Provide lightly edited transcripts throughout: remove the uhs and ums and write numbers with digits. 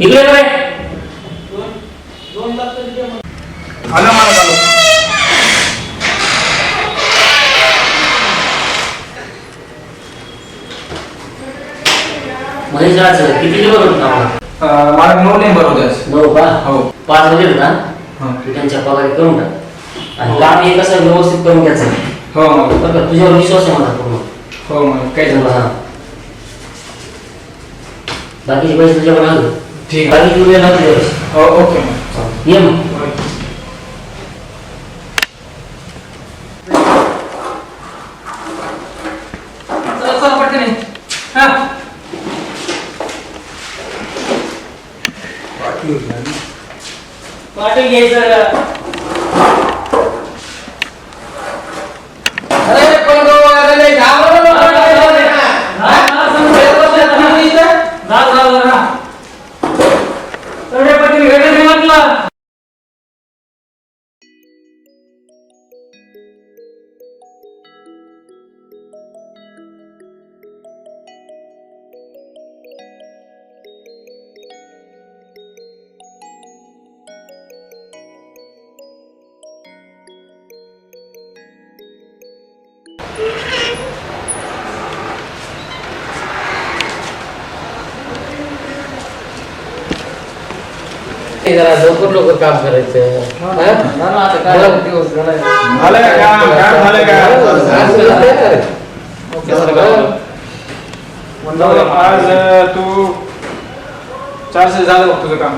इकडे रे. आला मला चालू. महेशराज किती दिवस होत ना मला 9 नंबर होते. 9 का? हो. 5 वाजले ना हां. तू त्यांच्या पगारी करून टाक आणि काम हे कसं व्यवस्थित करून घ्यायचं. हो मग. बरं का, तुझ्यावर विश्वास आहे माझा पूर्ण. हो मग काय झालं? हां. बाकीचे पैसे तुझ्याकडे आले. ठीक आहे. बाकी तुझ्या लागले. हो ओके मग. ये मग. चल पटकन. हां. पाटील घ्यायचं. अरे पण तो अरे घाबरलो जरा लवकर काम करायचं. झालं का काम झालं का? आज तू 400 झालं बघ तुझं काम.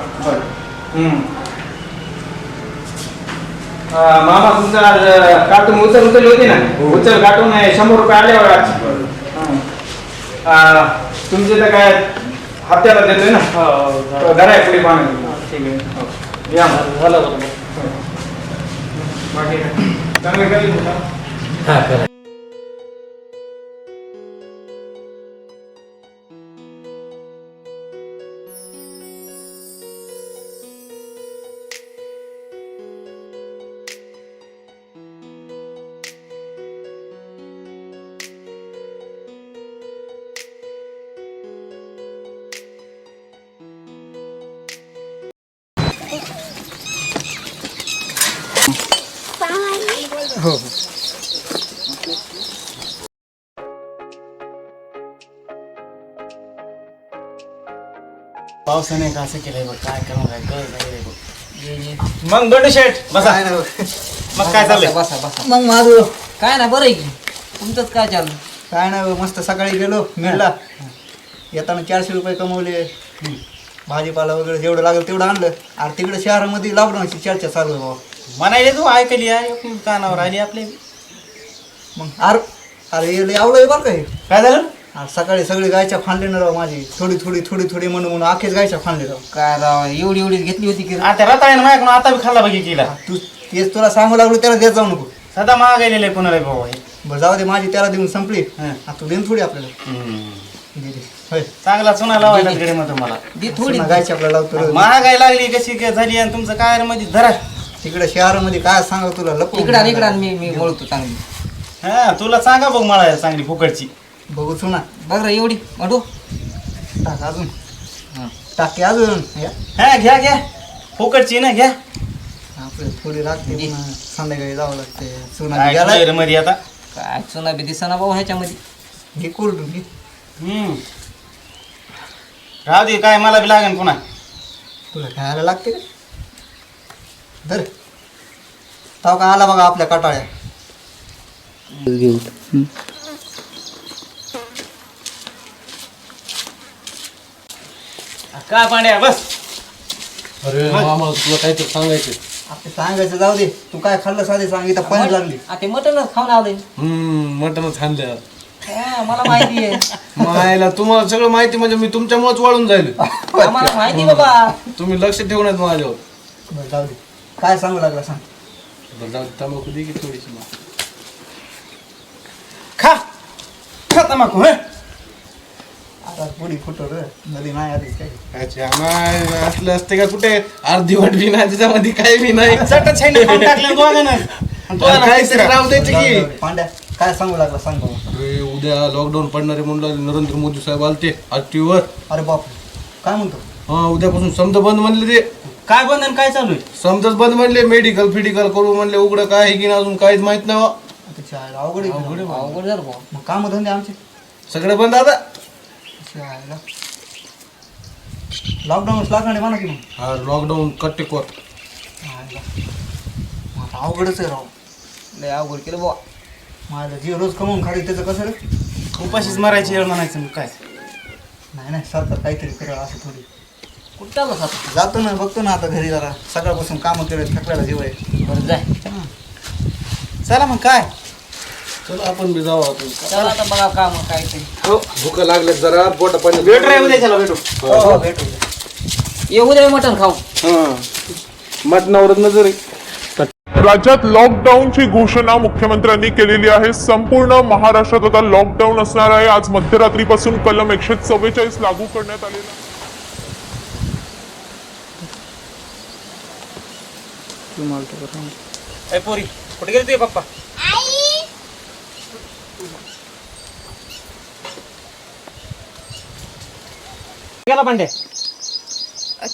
मामा तुमचं आज कार्टून उचलली होती ना. उचल कार्टून 100 रुपये आले बघा. तुमचे तर काय हप्त्याला देतोय ना. घरा आहे पुढे पाणी. ठीक आहे. या झालं बाकी चांगलं काही हा करा. हो. पावसाने का असं केलंय बघ. काय करू काय कळत नाही रे बघ. मग गंडू शेठ बसा. मग काय चाललंय? बसा बसा. मग माझं काय ना बरं आहे की तुमचंच काय चाललं? काय नाही मस्त सकाळी गेलो मिळला येताना 400 रुपये कमवले. भाजीपाला वगैरे जेवढं लागेल तेवढं आणलं. आणि तिकडे शहरामध्ये लॉकडाऊनची चर्चा चालू आहे बाबा. म्हणायले तू ऐकली आहे कानावर आली आपले. मग अरे आवलं बरं का हे. काय झालं? आज सकाळी सगळी गायच्या फांडले ना राव माझी. थोडी म्हणून आखेच गायच्या फांडले राव. काय राव एवढी घेतली होती की आता रताळ्यानं माझ्याकडून आता बी खाल्ला बघी केला. तू तेच तुला सांगू लागलो त्याला देत जाऊ नको. सदा महागायलेलं आहे कोणाला भाऊ. बरं जाऊ दे माझी त्याला देऊन संपली. हं. आता तू देऊन थोडी आपल्याला दे दे. होय चांगला चुना लावायला तिकडे मग तुम्हाला. दी थोडी पुन्हा गायच्या आपल्याला लावतो. महागाई लागली कशी काय झाली आणि तुमचं काय मध्ये धरा. तिकडे शहरामध्ये काय सांगा तुला लपू इकडा मी बोलतो चांगली. हा तुला सांगा बघ मला चांगली फुकटची. बघू ना. बघ रे एवढी अडू टाक अजून. टाके अजून हा घ्या फुकटची ना घ्या. आपल्याला थोडी लागते पुन्हा संध्याकाळी जावं लागते. चुना काय गेला केलं रे मध्ये आता. काय चुना बी दिसना भाऊ ह्याच्यामध्ये. घे कोरडून घे. राहू दे काय मला बी लागेल पुन्हा. तुला खायला लागते का धर. ताव का आला बघा आपल्या कटाळ्या. काय पांड्या बस. अरे मामा तुला काहीतरी सांगायचं. आपले सांगायचं जाऊ दे. तू काय खाल्लं साधे सांग. इथं पण लागली. ते मटनच खाऊन आलंय. मटणच खाल्लं. मला माहिती आहे. मायला तुम्हाला सगळं माहिती म्हणजे मी तुमच्यामुळेच वाळून जाईल. आम्हाला माहिती बाबा. तुम्ही लक्ष ठेवून आहेत माझ्यावर. बरं जाऊ दे. काय सांगू लागला सांग. बरं जाऊ दे, तंबाखू दे की थोडीशी मग. खा तंबाखू. आता पुढी फुटो रे. नदी नाही आलीच काय. अच्छा नाही असलं असते का कुठे अर्धी वाट बी नाही त्याच्यामध्ये काही बी नाही. चटच टाकलं दोघांना. काहीतरी राहू द्यायचं की. पांड्या काय सांगू लागला सांग बाबा. अरे उद्या लॉकडाऊन पडणारे म्हणून नरेंद्र मोदी साहेब आलते आज टीव्हीवर. अरे बाप काय म्हणतो. हा उद्यापासून समजा बंद म्हणले ते. काय बंधन काय चालू आहे? समजाच बंद म्हणले. मेडिकल फिडिकल करू म्हणले. उघडं काय आहे की नाही अजून काहीच माहित नाही बा. आता चायला अवघड आहे. अवघड झालं भाऊ. मग काम धंदे आमचे सगळे बंद आता. चायला लॉकडाऊनच लागणार आहे म्हणा की मग. हा लॉकडाऊन कट्टेकोर. चायला. मग आता अवघडच आहे राव. लय अवघड केलं भाऊ. माझ्या जे रोज कमवून खाली त्याचं कसं रे? उपाशीच मारायची वेळ म्हणायचं मग काय. नाही सरकार काहीतरी करा असं थोडी. कुठं चाललं आता? जातो ना बघतो ना आता घरी जरा सकाळपासून कामं केलं थकल्याला जीव आहे. बरं जाय. चला मग काय. चला आपण बी जाऊ आता. चला आता बघा काम काय ते. हो भूक लागले जरा पोट पाणी. भेट रे उद्या चला भेटू. हो भेटू. येऊ दे मटण खाऊ. हा मटणावरच नजर आहे. राज्यात लॉकडाऊनची घोषणा मुख्यमंत्र्यांनी केलेली आहे. संपूर्ण महाराष्ट्रात आता लॉकडाऊन असणार आहे. आज मध्यरात्रीपासून कलम 144 लागू करण्यात आलेला आहे. ए पोरी कुठे गेले तुझे पप्पा? गेला पांडे.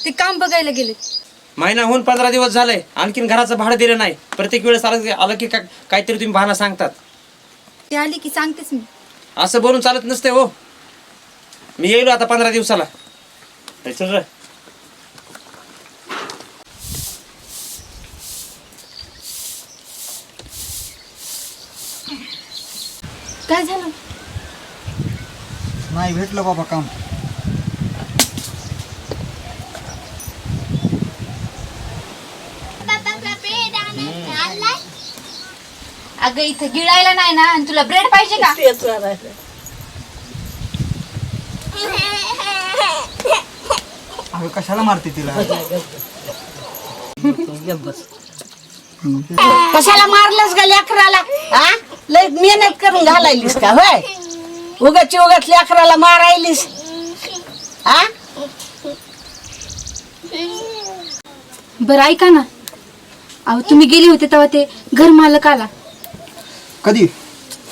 ते काम बघायला गेले. महिना होऊन 15 दिवस झाले आणखीन घराचं भाडं दिलं नाही. प्रत्येक वेळेस आलं की काहीतरी तुम्ही बहाणा सांगतात. ते आली की सांगतेच मी. असं बोलून चालत नसते हो. मी येईल आता 15 दिवसाला. चल रे. काय झालं? नाही भेटलं बाबा काम. अगं इथं गिळायला नाही ना आणि तुला ब्रेड पाहिजे का? अगं कशाला मारते तिला? कशाला मारलंस ग लेकराला? हा लय मेहनत करून घालायलीस का होय? उगाची उगाच लेकराला मारायलीस. हा बरं ऐका ना. अहो तुम्ही गेले होते तेव्हा ते घर मालक आला. कधी?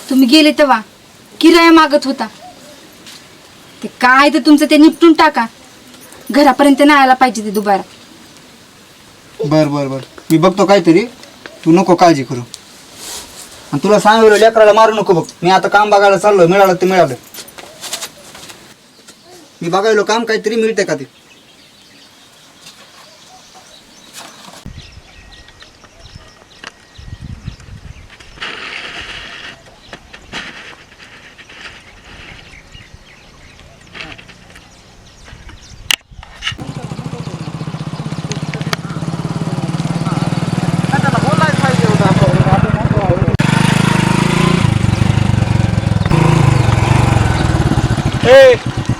तुम्ही गेले तेव्हा किराया मागत होता. ते काय ते तुमचं ते निपटून टाका. घरापर्यंत नाही आला पाहिजे ते दुबारा. बर बर बर मी बघतो काहीतरी. तू नको काळजी करू. आणि तुला सांगितलं लेकराला मारू नको बघ. मी आता काम बघायला चाललो. मिळालं ते मिळालं. मी बघायलो काम काहीतरी मिळते का ते.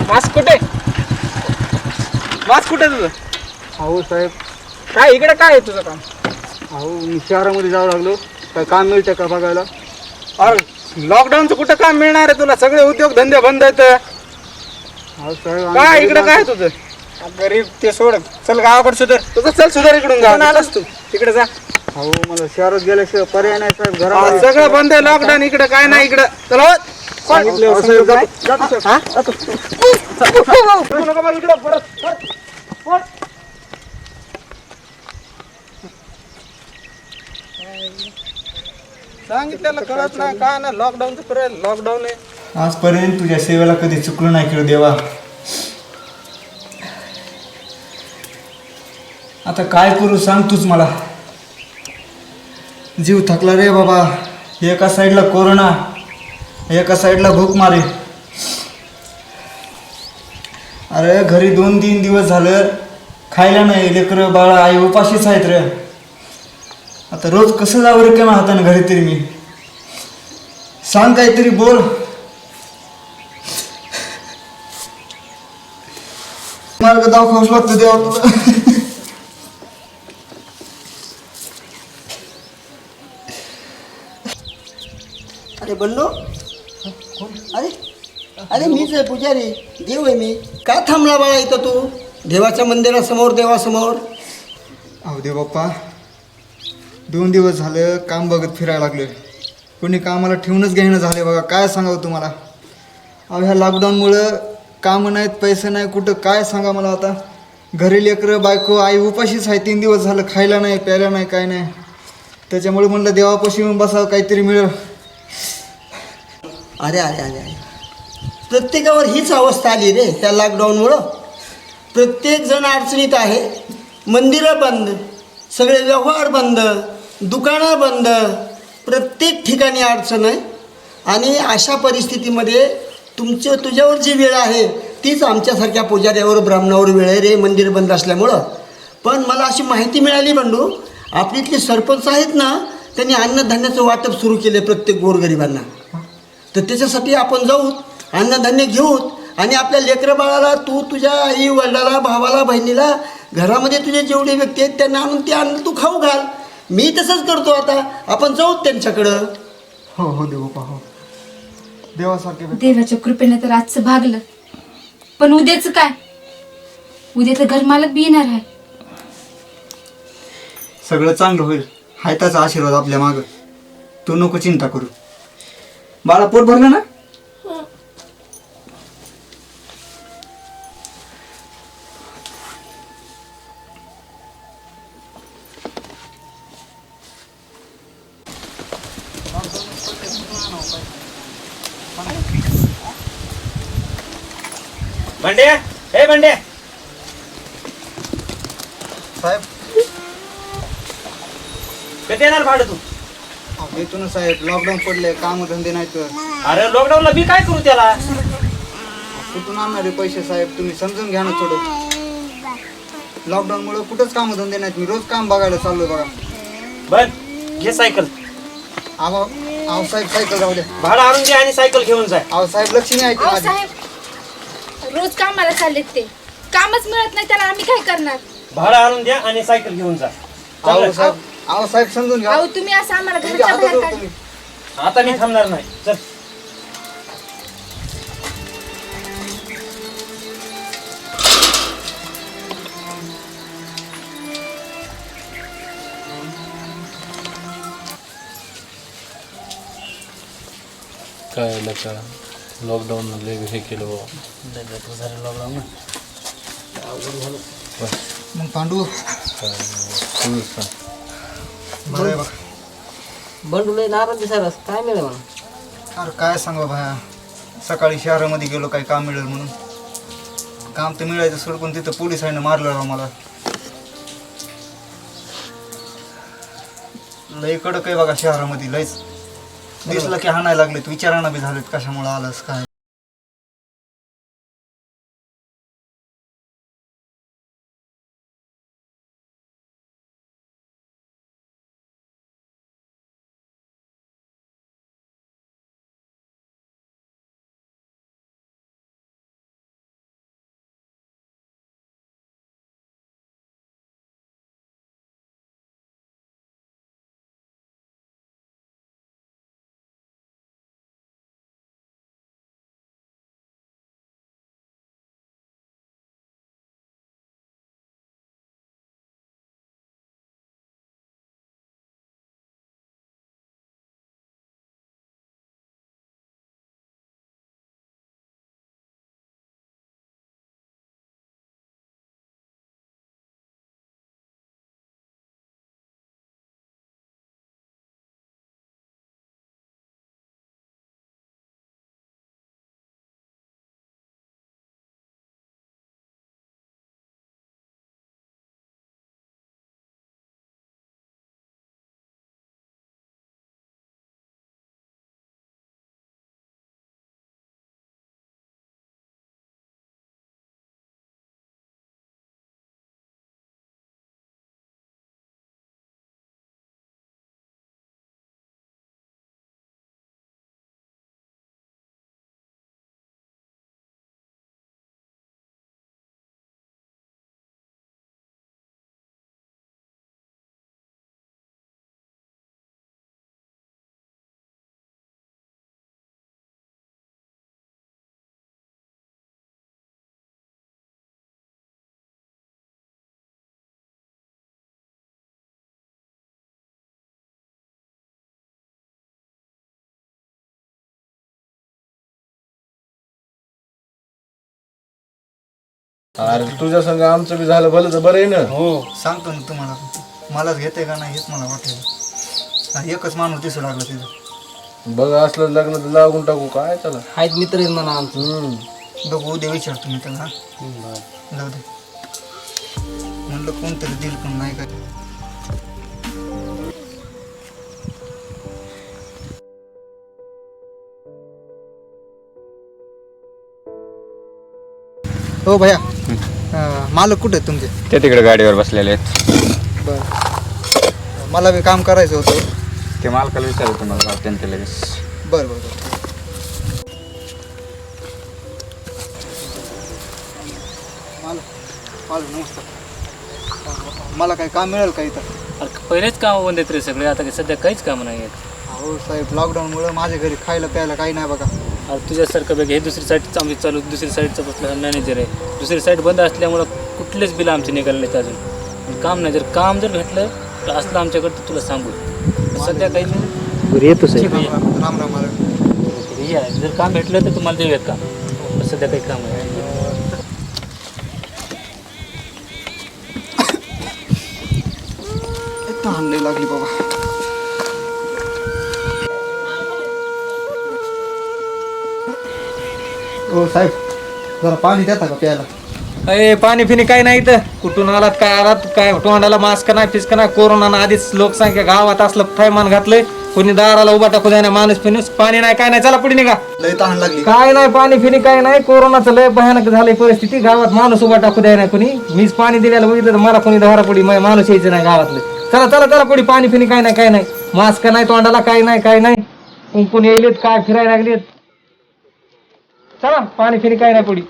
मास्क कुठे? मास्क कुठे तुझं? अहो साहेब. काय इकडे काय आहे तुझं काम? अहो मी शहरामध्ये जावं लागलो. काय काम मिळतं का बघायला? अरे लॉकडाऊनचं कुठं काम मिळणार आहे तुला? सगळे उद्योग धंदे बंद आहेत. अहो साहेब काय इकडे काय आहे तुझं? गरीब ते सोड. चल गावाकडे सुधार. तुझं चल सुधार इकडून. गाव आलास तू तिकडे जा. अहो मला शहरात गेल्याशिवाय पर्याय नाही साहेब. हा, सगळं बंद आहे. लॉकडाऊन इकडे काय नाही इकडे. चल हो. सांगितलेलं कळत नाही काय ना. लॉकडाऊनचं पर्याय लॉकडाऊन आहे. आजपर्यंत तुझ्या सेवेला कधी चुकलं नाही केलं देवा. आता काय करू सांग तूच मला. जीव थकला रे बाबा. एका साईडला कोरोना, एका साईडला भूकमारी. अरे घरी 2-3 दिवस झालं खायला नाही. लेकरं बाळा आई उपाशीच आहेत रे. आता रोज कसं जावं रे केव्हा हाताने घरी तरी मी. सांग काहीतरी बोल. मार्ग दाखवावंच लागतं देवा तुला. अरे बल्लो. अरे अरे मीच आहे पुजारी. देव आहे मी. काय थांबला बाळा इथं तू देवाच्या मंदिरासमोर देवासमोर? अहो देव बाप्पा 2 दिवस झालं काम बघत फिरायला लागलोय. कोणी कामाला ठेवूनच घेणं झाले बघा. काय सांगावं तुम्हाला. अहो ह्या लॉकडाऊनमुळं कामं नाहीत, पैसे नाही, कुठं काय सांगा मला आता. घरी लेकरं बायको आई उपाशीच आहे, 3 दिवस झालं, खायला नाही प्यायला नाही काय नाही. त्याच्यामुळे म्हणलं देवापाशी येऊन बसावं, काहीतरी मिळेल. अरे अरे अरे अरे प्रत्येकावर हीच अवस्था आली रे त्या लॉकडाऊनमुळं. प्रत्येकजण अडचणीत आहे. मंदिरं बंद, सगळे व्यवहार बंद, दुकानं बंद, प्रत्येक ठिकाणी अडचण आहे. आणि अशा परिस्थितीमध्ये तुझ्यावर जी वेळ आहे तीच आमच्यासारख्या पुजाऱ्यावर ब्राह्मणावर वेळ आहे रे, मंदिर बंद असल्यामुळं. पण मला अशी माहिती मिळाली बंडू, आपली इथले सरपंच आहेत ना, त्यांनी अन्नधान्याचं वाटप सुरू केले प्रत्येक गोरगरिबांना. तर त्याच्यासाठी आपण जाऊ, अन्नधान्य घेऊ आणि आपल्या लेकरं बाळाला, तुझ्या आई वडिलाला, भावाला, बहिणीला, घरामध्ये तुझे जेवढे व्यक्ती आहेत त्यांना आणून ते अन्न तू खाऊ घाल. मी तसंच करतो आता. आपण जाऊ त्यांच्याकडं. हो हो देवोबा, हो देवासारखे. देवाच्या कृपेने तर आजचं भागलं, पण उद्याचं काय? उद्या तर घरमालक बी येणार आहे. सगळं चांगलं होईल, हाय त्याचा आशीर्वाद आपल्या मागं. तू नको चिंता करू. बाळा पोट भरलं ना? बंड्या, हे बंड्या, साहेब कधी येणार भाडं तू? देतो ना साहेब, लॉकडाऊन पडले, काम धंदे नाहीत. अरे लॉकडाऊनला मी काय करू त्याला? कुठून आणणार आहे पैसे साहेब? तुम्ही समजून घ्या ना थोडं. लॉकडाऊनमुळे कुठंच काम धंदे नाहीत. मी रोज काम बघायला चाललोय बघा. बर घे सायकल. आहो आहो साहेब, सायकल राहू द्या. भाडं आणून दे आणि सायकल घेऊन जाय. आहो साहेब, लक्ष नाही ऐकत अहो माझी. साहेब, रोज कामाला चाललेत ते, कामच मिळत नाही त्याला, आम्ही काय करणार? भाडं आणून द्या आणि सायकल घेऊन जा. आहो साहेब, आहो साहेब समजून घ्या. अहो तुम्ही असं आम्हाला तुमच्या घरच्या हातात बाहेर होतं काढ. तुम्ही. आता मी थांबणार नाही. चल. काय का लॉकडाऊन हे केलं बाबा. झालं लॉकडाऊन. मग पांडू बरं आहे बघ. बंडूला नाराज दिसायला काय मिळेल म्हणून? अरे काय सांगू भाया, सकाळी शहरामध्ये गेलो काही काम मिळेल म्हणून. काम तर मिळायचं सोडून तिथं पोलिसांनी मारलं राव मला. लय कडक आहे बघा शहरामध्ये, लयच दिसलं की हाणायला लागलेत. विचारांना बी झालेत कशामुळे आलंस काय. अरे तुझ्या संग आमचं बी झालं भलं तर बरं आहे ना. हो सांगतो ना तुम्हाला, मलाच घेते का नाही हेच मला वाटेल. एकच माणूस दिसू लागला तिथं. बघ असलं लग्न तर लागून टाकू काय त्याला. आहेत मित्र आहेत म्हणा आमचं. बघू उद्या विचारतो मी त्याला. जाऊ दे म्हणलं कोणतरी दिल पण नाही काय. हो भैया, मालक कुठे आहेत तुमचे? ते तिकडे गाडीवर बसलेले आहेत. बरं, मला बी काम करायचं होतं. ते मालकाला विचारतो तुम्हाला त्यांच्या लगेच. बरं बरं बरं. मालक नमस्कार. मला काही काम मिळेल का इथं? पहिलेच काम बंद आहेत रे सगळे, आता सध्या काहीच काम नाही आहेत. हो साहेब, लॉकडाऊनमुळे माझ्या घरी खायला प्यायला काही नाही बघा. अरे तुझ्यासारखं बघ, हे दुसरी साईड आमची चालू, दुसरी साईडचा बसला मॅनेजर आहे. दुसरी साईड बंद असल्यामुळं कुठलेच बिल आमचे निघाले नाहीत अजून. काम नाही, जर काम जर भेटलं तर असलं आमच्याकडं तर तुला सांगू. सध्या काही नाही. येतो राम राम मालक. जर काम भेटलं तर तुम्हाला देऊयात काम. सध्या काही काम आहे. तहान लई लागली बाबा. हो साहेब, जरा पाणी देता का प्यायला? अरे पाणी फिनी काय नाही तर कुठून आलात काय तोंडाला मास्क नाही फिस्क नाही. कोरोना आधीच लोकसंख्या गावात असलं थैमान घातलंय. कोणी दाराला उभा टाकू द्या माणूस फिनूस. पाणी नाही काय नाही, चला पुढे निघा. लई तहान लागली. काय नाही पाणी फिनी काय नाही. कोरोनाचं लय भयानक झालंय परिस्थिती. गावात माणूस उभा टाकू द्या नाही कोणी. मीच पाणी दिल्याला बघितलं तर मला कोणी दारा पुढे माणूस यायचं नाही गावातलं. चला चला चला पुढे. पाणी फिनी काय नाही काय नाही. मास्क नाही तोंडाला काय नाही काय नाही. कुंकून यायलेत काय फिरायला लागलेत. चला पाणी फिनी काय नाही पुढे.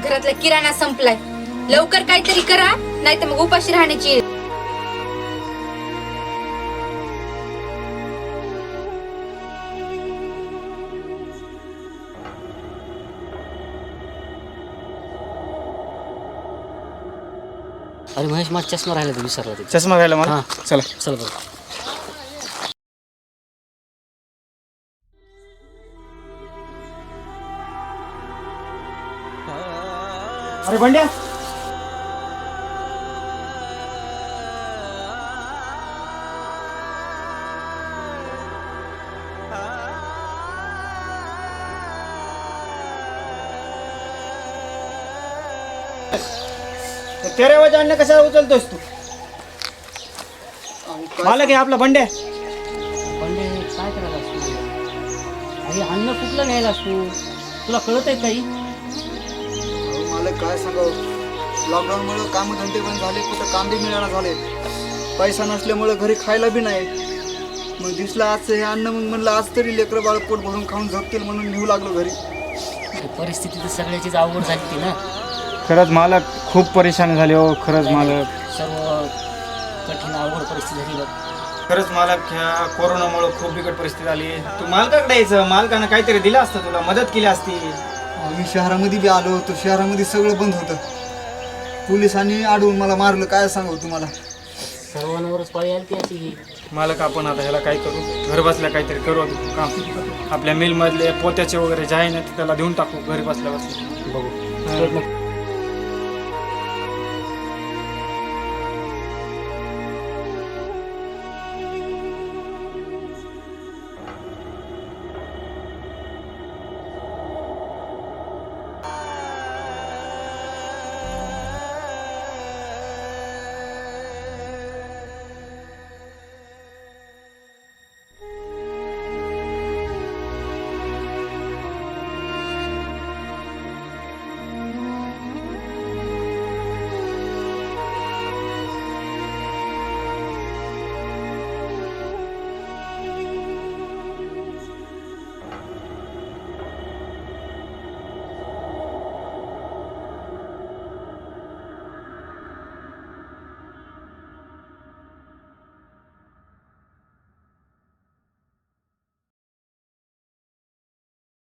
घरातला किराणा संपलाय. लवकर काहीतरी करा, नाही तर मग उपाशी राहण्याची. अरे महेश, माझा चष्मा राहिला तर विसरला. चष्मा घ्यायला मला. चला चल बरं. अरे बंड्या, तेरे वजह अन्न कशाला उचलतोस तू? मालक आहे आपला बंड्या. पण काय करायला असतो? अरे अन्न कुठलं न्यायला असतो? तुला कळत आहे काही? मला काय सांगावं, लॉकडाऊनमुळे कामधंदे बंद झाले, कुठं काम बी मिळायला झाले. पैसा नसल्यामुळे घरी खायला बी नाही. मग दिसलं आजचं हे अन्न, मग म्हणलं आज तरी लेकरं बाळ पोट भरून खाऊन झोपतील म्हणून नेऊ लागलो घरी. परिस्थिती तर सगळ्याचीच अवघड झाली ती ना. खरंच मालक खूप परेशान झाले हो. खरंच मालक, सर्व कठीण अवघड परिस्थिती झाली बघ. खरंच मालक, ह्या कोरोनामुळे खूप बिकट परिस्थिती आली. तू मालकाकडे यायचं, मालकानं काहीतरी दिलं असतं, तुला मदत केली असती. मी शहरामध्ये बी आलो तर शहरामध्ये सगळं बंद होतं. पोलिसांनी अडवून मला मारलं. काय सांगू तुम्हाला. सर्वांवरच पाळी आली त्याची. मालक, आपण आता ह्याला काय करू? घर बसल्या काहीतरी करू काम. आपल्या मिलमधले पोत्याचे वगैरे जे आहे ना त्याला देऊन टाकू घरी बसल्या बसल्या. बघू.